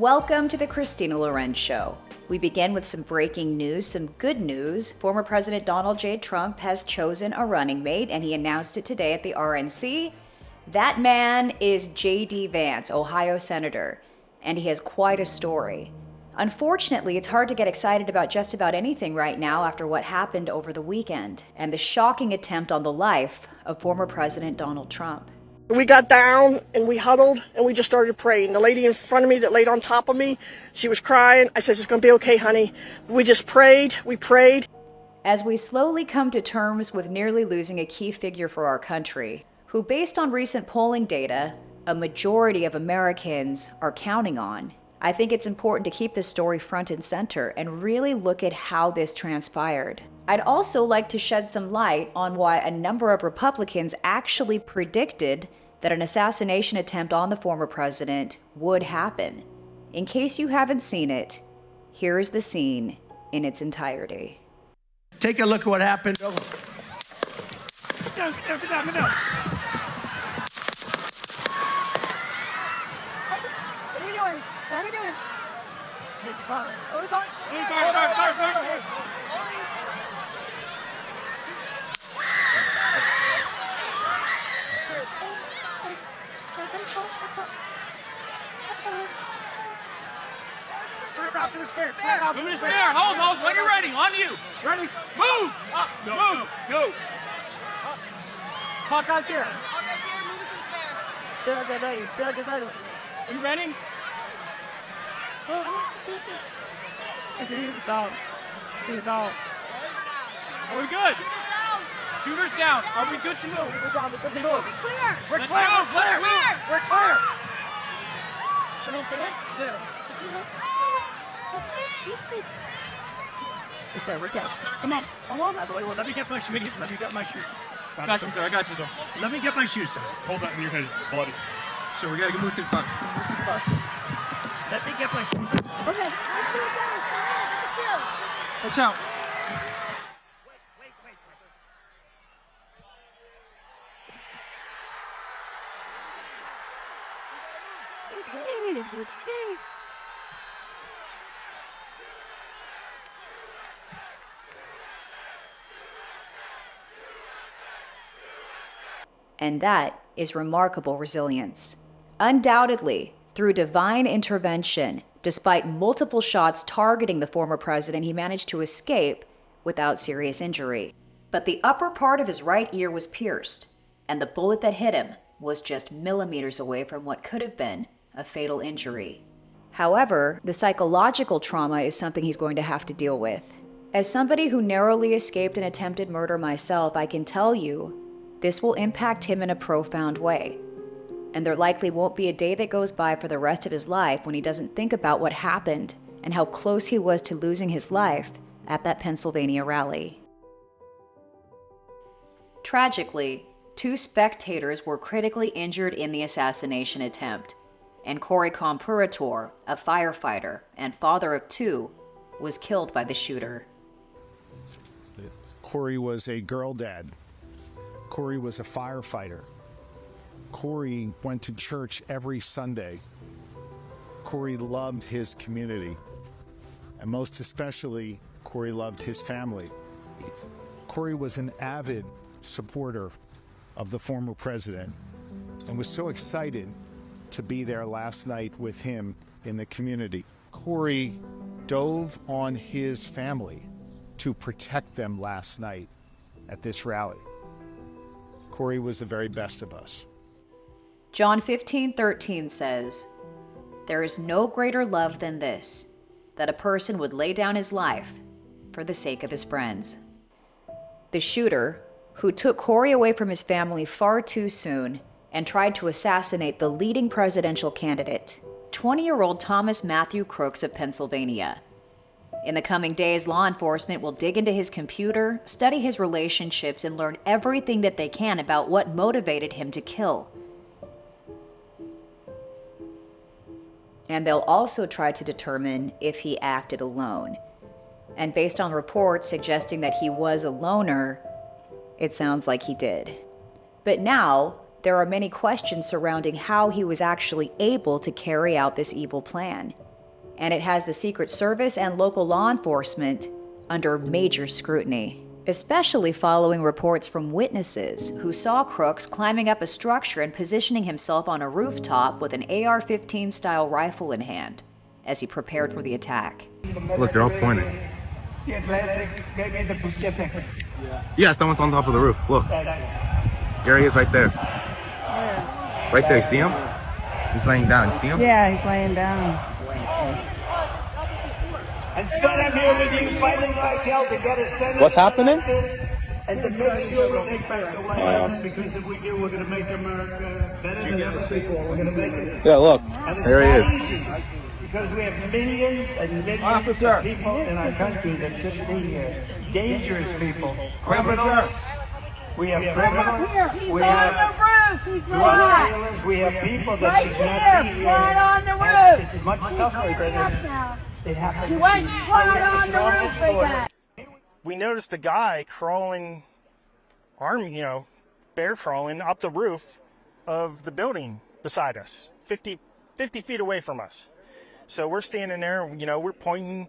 Welcome to the Christina Loren Show. We begin with some breaking news, some good news. Former President Donald J. Trump has chosen a running mate, and he announced it today at the RNC. That man is J.D. Vance, Ohio Senator, and he has quite a story. Unfortunately, it's hard to get excited about just about anything right now after what happened over the weekend and the shocking attempt on the life of former President Donald Trump. We got down and we huddled and we just started praying. The lady in front of me that laid on top of me, she was crying. I said, "It's going to be okay, honey." We just prayed. We prayed. As we slowly come to terms with nearly losing a key figure for our country, who, based on recent polling data, a majority of Americans are counting on, I think it's important to keep this story front and center and really look at how this transpired. I'd also like to shed some light on why a number of Republicans actually predicted that an assassination attempt on the former president would happen. In case you haven't seen it, here is the scene in its entirety. Take a look at what happened. Sit down, sit down, sit down, sit down. What are you doing? What are you doing? Hit the car. Oh, the car. Car. Out to the spare. Move to the spare. Hold. When you're ready. On you. Ready. Move. Move. Go. Hawkeye's here. Hawkeye's here. Move to the spare. Get ready. Get ready. Are you ready? Stop. Stop. Are we good? Shooters down. Are we good to move? We're down. We're good to move. We're clear. We're clear. It's there, we're down. Come on. Let me get my shoes. Let me get my shoes. Got you, sir. I got you, sir. Let me get my shoes, sir. Hold that in your head, bloody. So we gotta move to the bus. Let me get my shoes. Okay. Watch out. And that is remarkable resilience. Undoubtedly, through divine intervention, despite multiple shots targeting the former president, he managed to escape without serious injury. But the upper part of his right ear was pierced, and the bullet that hit him was just millimeters away from what could have been a fatal injury. However, the psychological trauma is something he's going to have to deal with. As somebody who narrowly escaped an attempted murder myself, I can tell you this will impact him in a profound way. And there likely won't be a day that goes by for the rest of his life when he doesn't think about what happened and how close he was to losing his life at that Pennsylvania rally. Tragically, 2 spectators were critically injured in the assassination attempt, and Comperatore, a firefighter and father of 2, was killed by the shooter. Corey was a girl dad. Corey was a firefighter. Corey went to church every Sunday. Corey loved his community. And most especially, Corey loved his family. Corey was an avid supporter of the former president and was so excited to be there last night with him in the community. Corey dove on his family to protect them last night at this rally. Corey was the very best of us. John 15:13 says, "There is no greater love than this, that a person would lay down his life for the sake of his friends." The shooter, who took Corey away from his family far too soon and tried to assassinate the leading presidential candidate, 20-year-old Thomas Matthew Crooks of Pennsylvania. In the coming days, law enforcement will dig into his computer, study his relationships, and learn everything that they can about what motivated him to kill. And they'll also try to determine if he acted alone. And based on reports suggesting that he was a loner, it sounds like he did. But now, there are many questions surrounding how he was actually able to carry out this evil plan. and it has the Secret Service and local law enforcement under major scrutiny, especially following reports from witnesses who saw Crooks climbing up a structure and positioning himself on a rooftop with an AR-15 style rifle in hand as he prepared for the attack. Look, they're all pointing. The Atlantic, maybe the Pacific. Yeah, someone's on top of the roof. Look. There he is right there. Right there, see him? He's laying down, see him? Yeah, he's laying down. And Scott, I'm here with you fighting like hell to get a Senate. What's happening? And to make sure we take back the White House, because if we do, we're going to make America better than ever before. We're going to make it. Yeah, look. And There he is. easy, because we have millions and millions of people in our country that shouldn't be here. Dangerous people. Criminals. We have criminals. We have drug dealers. We have people that should not be here. on the roof. It's much tougher than it happens. You went right on the roof again. We noticed a guy crawling, bear crawling up the roof of the building beside us, 50 feet away from us. So we're standing there, we're pointing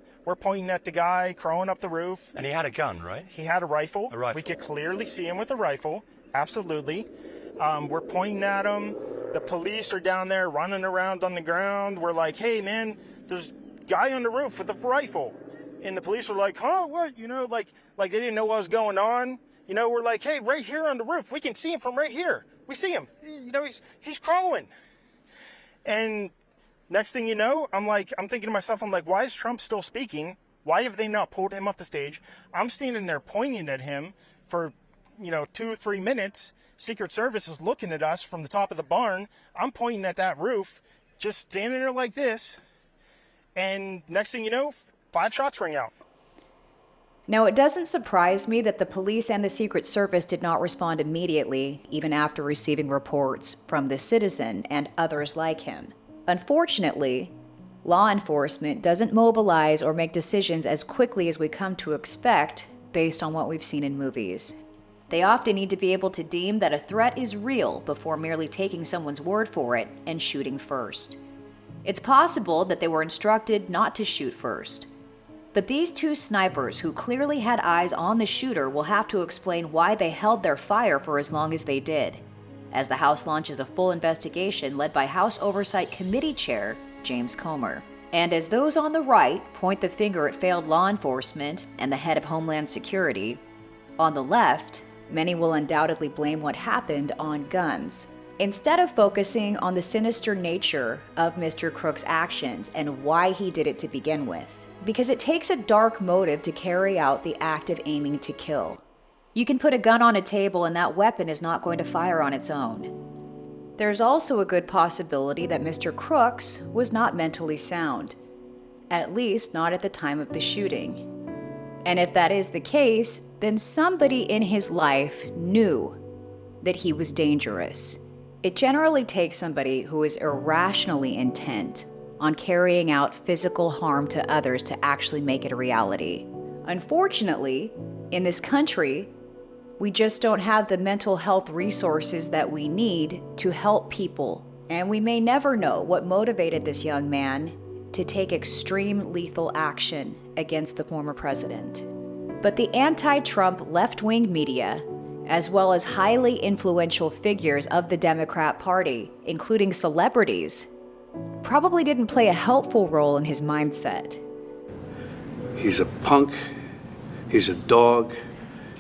at the guy crawling up the roof. And he had a gun, right? He had a rifle. A rifle. We could clearly see him with a rifle, absolutely. We're pointing at him. The police are down there running around on the ground. We're like, hey man, there's a guy on the roof with a rifle. And the police were like, huh, what? Like they didn't know what was going on. We're like, hey, right here on the roof, we can see him from right here. We see him. He's crawling. And next thing you know, I'm thinking to myself, why is Trump still speaking? Why have they not pulled him off the stage? I'm standing there pointing at him for, 2 or 3 minutes. Secret Service is looking at us from the top of the barn. I'm pointing at that roof, just standing there like this. And next thing you know, 5 shots ring out. Now, it doesn't surprise me that the police and the Secret Service did not respond immediately, even after receiving reports from the citizen and others like him. Unfortunately, law enforcement doesn't mobilize or make decisions as quickly as we come to expect based on what we've seen in movies. They often need to be able to deem that a threat is real before merely taking someone's word for it and shooting first. It's possible that they were instructed not to shoot first. But these 2 snipers who clearly had eyes on the shooter will have to explain why they held their fire for as long as they did, as the House launches a full investigation led by House Oversight Committee Chair James Comer. And as those on the right point the finger at failed law enforcement and the head of Homeland Security, on the left, many will undoubtedly blame what happened on guns, instead of focusing on the sinister nature of Mr. Crooks' actions and why he did it to begin with. Because it takes a dark motive to carry out the act of aiming to kill. You can put a gun on a table and that weapon is not going to fire on its own. There's also a good possibility that Mr. Crooks was not mentally sound, at least not at the time of the shooting. And if that is the case, then somebody in his life knew that he was dangerous. It generally takes somebody who is irrationally intent on carrying out physical harm to others to actually make it a reality. Unfortunately, in this country, we just don't have the mental health resources that we need to help people, and we may never know what motivated this young man to take extreme lethal action against the former president. But the anti-Trump left-wing media, as well as highly influential figures of the Democrat Party, including celebrities, probably didn't play a helpful role in his mindset. He's a punk, he's a dog,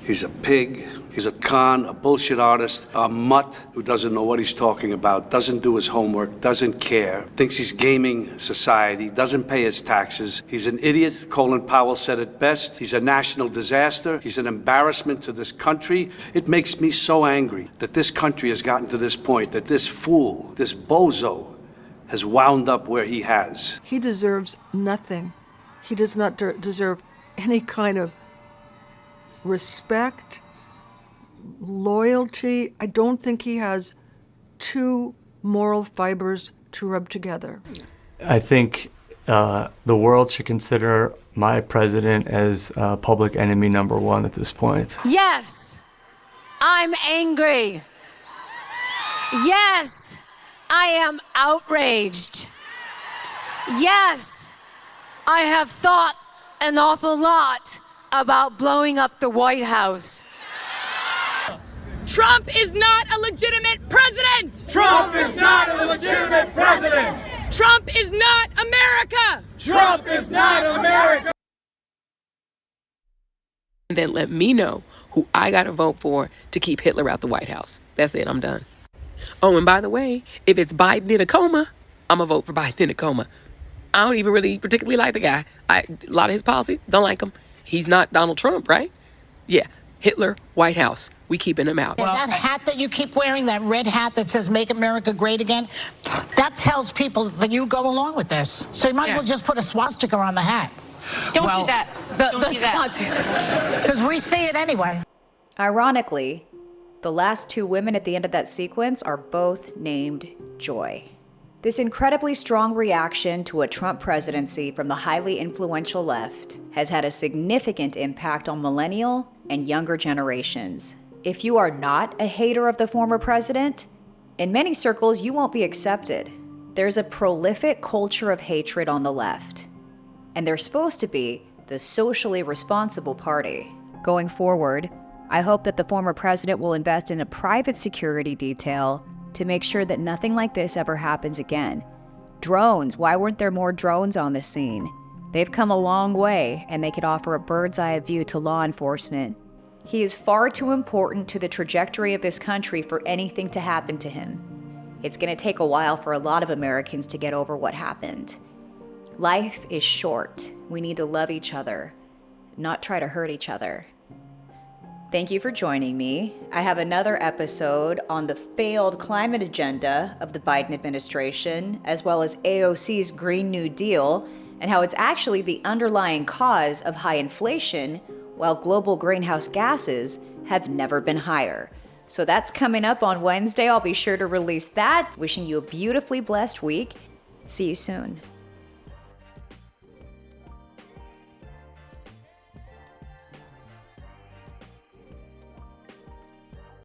he's a pig, he's a con, a bullshit artist, a mutt who doesn't know what he's talking about, doesn't do his homework, doesn't care, thinks he's gaming society, doesn't pay his taxes. He's an idiot. Colin Powell said it best. He's a national disaster. He's an embarrassment to this country. It makes me so angry that this country has gotten to this point, that this fool, this bozo, has wound up where he has. He deserves nothing. He does not deserve any kind of respect, loyalty. I don't think he has 2 moral fibers to rub together. I think the world should consider my president as public enemy number 1 at this point. Yes, I'm angry. Yes, I am outraged. Yes, I have thought an awful lot about blowing up the White House. Trump is not a legitimate president! Trump is not a legitimate president! Trump is not America! Trump is not America! And then let me know who I got to vote for to keep Hitler out the White House. That's it, I'm done. Oh, and by the way, if it's Biden in a coma, I'm going to vote for Biden in a coma. I don't even really particularly like the guy. A lot of his policies, don't like him. He's not Donald Trump, right? Yeah, Hitler, White House. We keeping him out. That hat that you keep wearing, that red hat that says "Make America Great Again," that tells people that you go along with this. So you might as well just put a swastika on the hat. Don't do that. Don't do that. Not do that. Because we see it anyway. Ironically, the last two women at the end of that sequence are both named Joy. This incredibly strong reaction to a Trump presidency from the highly influential left has had a significant impact on millennial and younger generations. If you are not a hater of the former president, in many circles you won't be accepted. There's a prolific culture of hatred on the left, and they're supposed to be the socially responsible party. Going forward, I hope that the former president will invest in a private security detail to make sure that nothing like this ever happens again. Drones, why weren't there more drones on the scene? They've come a long way, and they could offer a bird's eye view to law enforcement. He is far too important to the trajectory of this country for anything to happen to him. It's going to take a while for a lot of Americans to get over what happened. Life is short. We need to love each other, not try to hurt each other. Thank you for joining me. I have another episode on the failed climate agenda of the Biden administration, as well as AOC's Green New Deal, and how it's actually the underlying cause of high inflation, while global greenhouse gases have never been higher. So that's coming up on Wednesday. I'll be sure to release that. Wishing you a beautifully blessed week. See you soon.